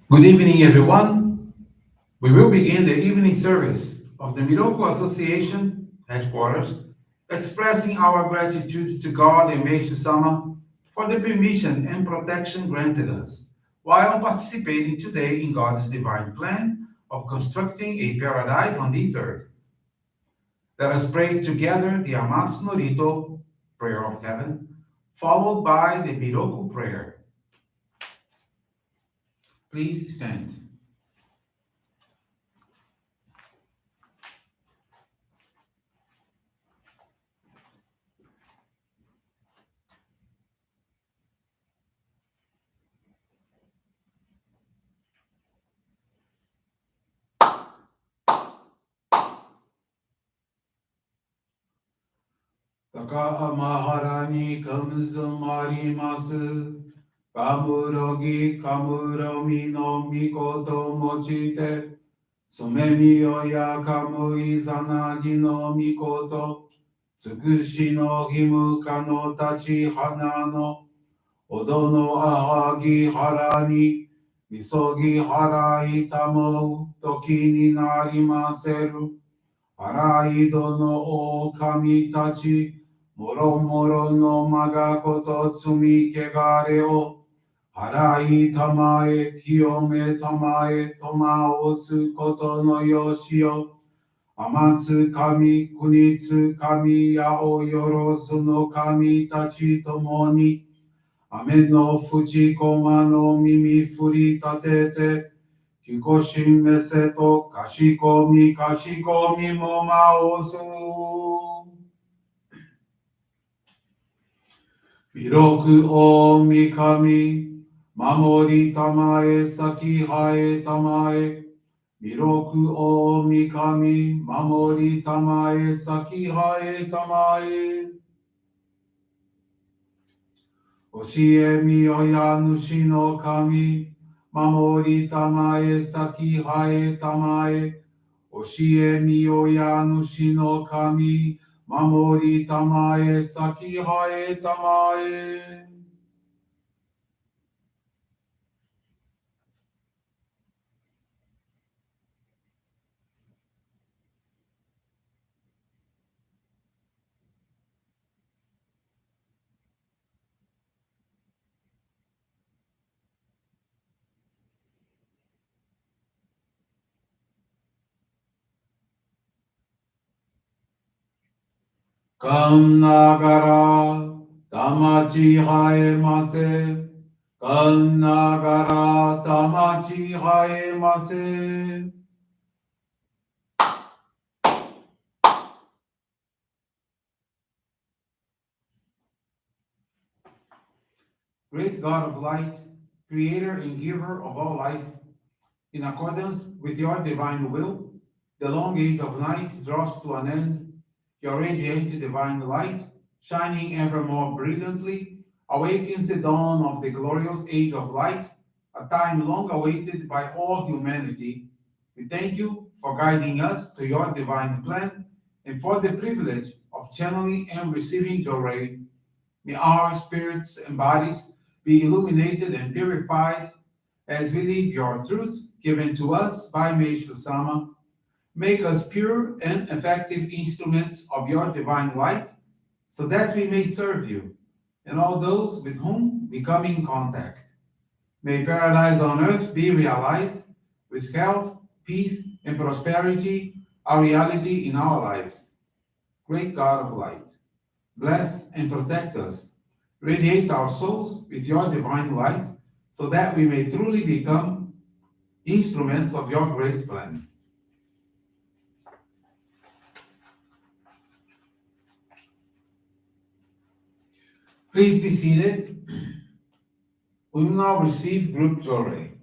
Good evening, everyone. We will begin the evening service of the Miroku Association headquarters, expressing our gratitude to God and Meishu-sama for the permission and protection granted us while participating today in God's divine plan of constructing a paradise on this earth. Let us pray together the Amatsu-Norito prayer of heaven, followed by the Miroku prayer. Please stand. 高天原にかむずまります。かむろぎかむろみのみこともちて、すめみよやかむいざなぎのみこと、つくしのぎむかのたち花の、おどのあはぎはらに、みそぎはらいたもうときになりませる。あらいどの狼たち、もろもろのまがこと積みけがれを、払いたまえ、清めたまえ、とまおすことのよしよ。天津神、国津神、やおよろずの神たちともに、雨の淵駒の耳振り立てて、きこしめせとかしこみもまおす。弥勒大神、守りたまえ、先生えたまえ。弥勒大神、守りたまえ、先生えたまえ。教えみよや主の神、守りたまえ、先生えたまえ。教えみよや主の神、守りたまえ、先生えたまえ。かんながら、たまちはえませ。かんながら、たまちはえませ。Great God of light, creator and giver of all life, in accordance with your divine will, the long age of night draws to an end. Your radiant divine light, shining ever more brilliantly, awakens the dawn of the glorious age of light, a time long awaited by all humanity. We thank you for guiding us to your divine plan and for the privilege of channeling and receiving Johrei. May our spirits and bodies be illuminated and purified as we live your truth given to us by Meishu-sama. Make us pure and effective instruments of your divine light so that we may serve you and all those with whom we come in contact. May paradise on earth be realized with health, peace, and prosperity, a reality in our lives. Great God of light, bless and protect us. Radiate our souls with your divine light so that we may truly become instruments of your great plan. Please be seated. We will now receive group Johrei.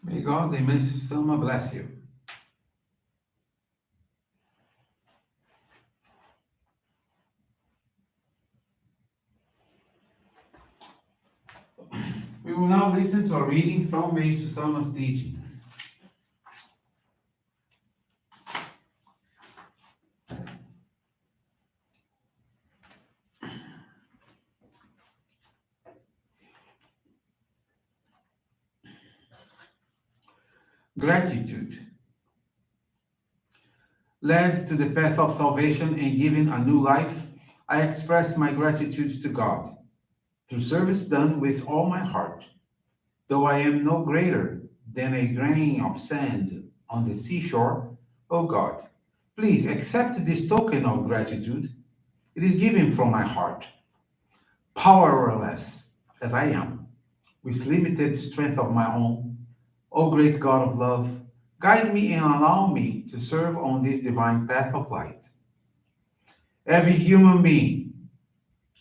May God and Meishu-sama bless you. We will now listen to a reading from Meishu-sama's teachings. Gratitude. Led to the path of salvation and given a new life, I express my gratitude to God through service done with all my heart. Though I am no greater than a grain of sand on the seashore, O God, please accept this token of gratitude. It is given from my heart. Powerless as I am, with limited strength of my own, O great God of love, guide me and allow me to serve on this divine path of light. Every human being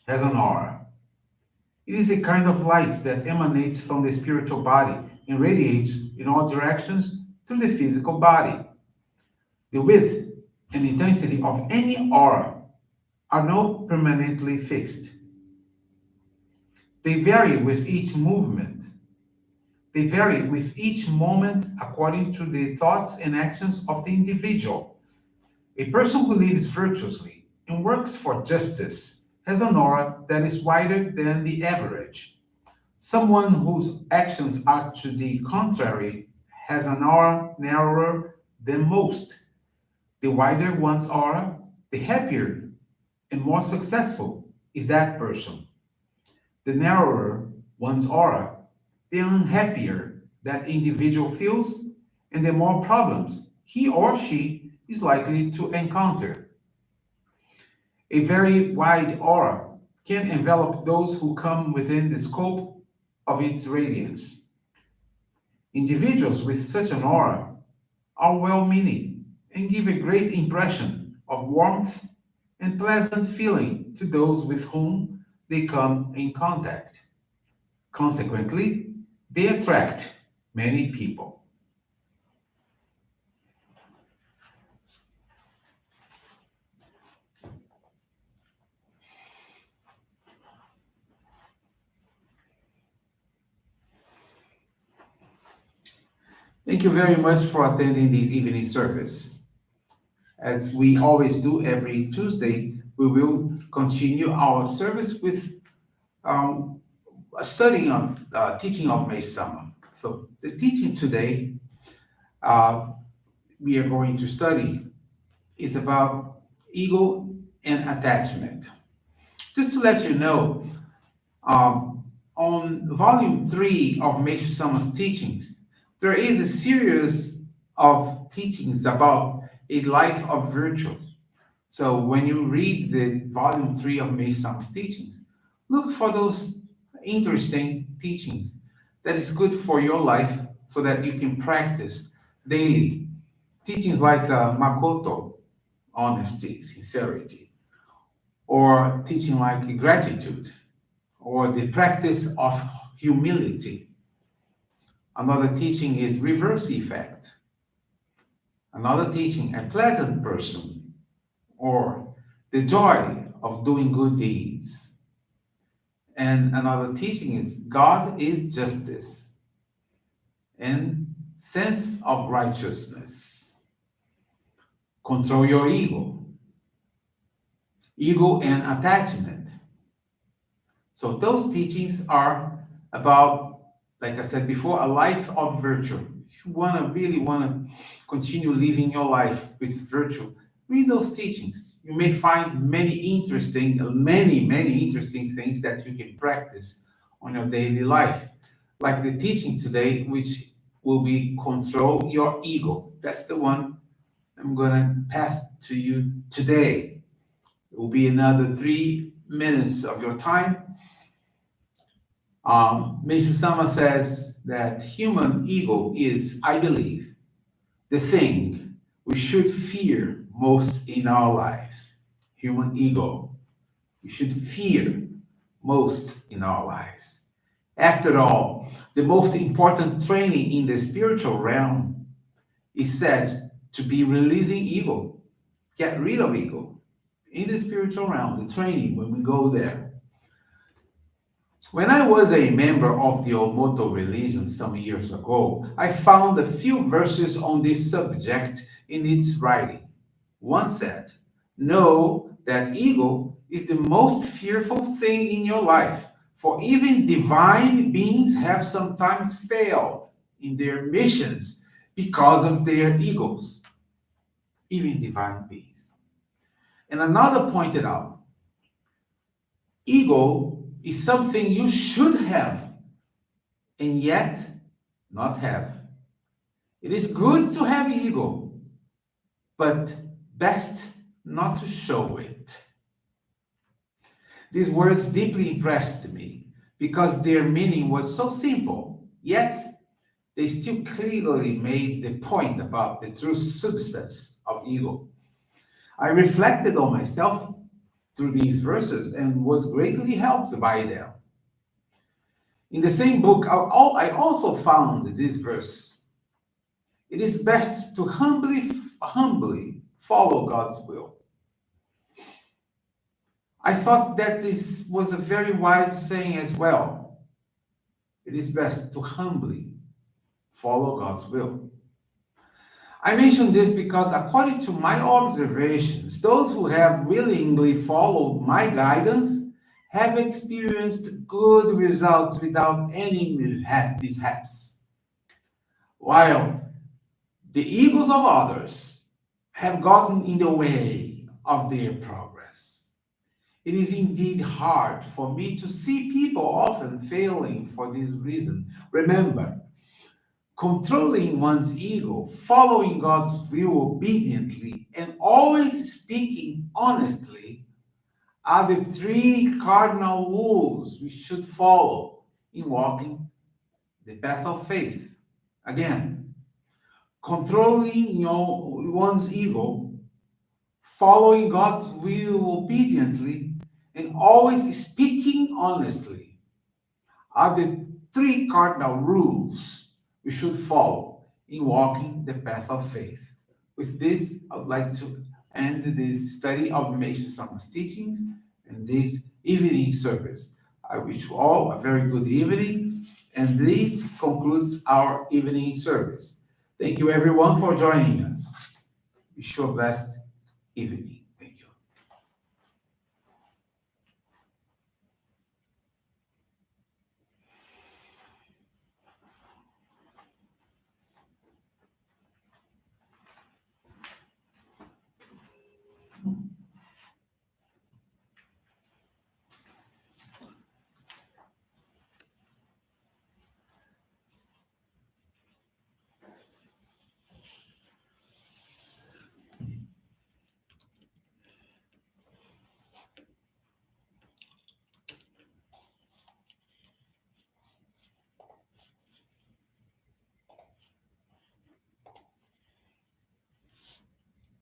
has an aura. It is a kind of light that emanates from the spiritual body and radiates in all directions through the physical body. The width and intensity of any aura are not permanently fixed. They vary with each movement. They vary with each moment according to the thoughts and actions of the individual. A person who lives virtuously and works for justice has an aura that is wider than the average. Someone whose actions are to the contrary has an aura narrower than most. The wider one's aura, the happier and more successful is that person. The narrower one's aura, the unhappier that individual feels, and the more problems he or she is likely to encounter. A very wide aura can envelop those who come within the scope of its radiance. Individuals with such an aura are well meaning and give a great impression of warmth and pleasant feeling to those with whom they come in contact. Consequently, they attract many people. Thank you very much for attending this evening service. As we always do every Tuesday, we will continue our service with a studying of teaching of Meishu-sama. So the teaching today uh, we are going to study is about ego and attachment. Just to let you know, on volume 3 of Meishu-sama's teachings, there is a series of teachings about a life of virtue. So when you read the volume 3 of Meishu-sama's teachings, look for those interesting teachings that is good for your life so that you can practice daily. Teachings like Makoto, honesty, sincerity, or teaching like gratitude, or the practice of humility. Another teaching is reverse effect. Another teaching, a pleasant person, or the joy of doing good deeds. And another teaching is God is justice and sense of righteousness. Control your ego and attachment. So those teachings are about, like I said before, a life of virtue. If you really want to continue living your life with virtue, read those teachings. You may find many interesting things that you can practice on your daily life. Like the teaching today, which will be control your ego. That's the one I'm going to pass to you today. It will be another 3 minutes of your time. Meishu-sama says that human ego is, I believe, the thing we should fear most in our lives. Human ego. We should fear most in our lives. After all, The most important training in the spiritual realm is said to be releasing ego. Get rid of ego. In the spiritual realm, the training, when we go there. When I was a member of the Omoto religion some years ago, I found a few verses on this subject in its writing. One said, "Know that ego is the most fearful thing in your life, for even divine beings have sometimes failed in their missions because of their egos." Even divine beings. And another pointed out, ego is something you should have and yet not have. It is good to have ego, but best not to show it. These words deeply impressed me because their meaning was so simple, yet they still clearly made the point about the true substance of ego. I reflected on myself through these verses and was greatly helped by them. In the same book, I also found this verse. It is best to humbly follow God's will. I thought that this was a very wise saying as well. It is best to humbly follow God's will. I mention this because, according to my observations, those who have willingly followed my guidance have experienced good results without any mishaps, while the egos of others have gotten in the way of their progress. It is indeed hard for me to see people often failing for this reason. Remember, controlling one's ego, following God's will obediently, and always speaking honestly are the three cardinal rules we should follow in walking the path of faith. Again, controlling one's ego, following God's will obediently, and always speaking honestly are the three cardinal rules we should follow in walking the path of faith. With this, I would like to end this study of Meishu-sama's teachings and this evening service. I wish you all a very good evening, and this concludes our evening service. Thank you everyone for joining us. Wish you a blessed evening.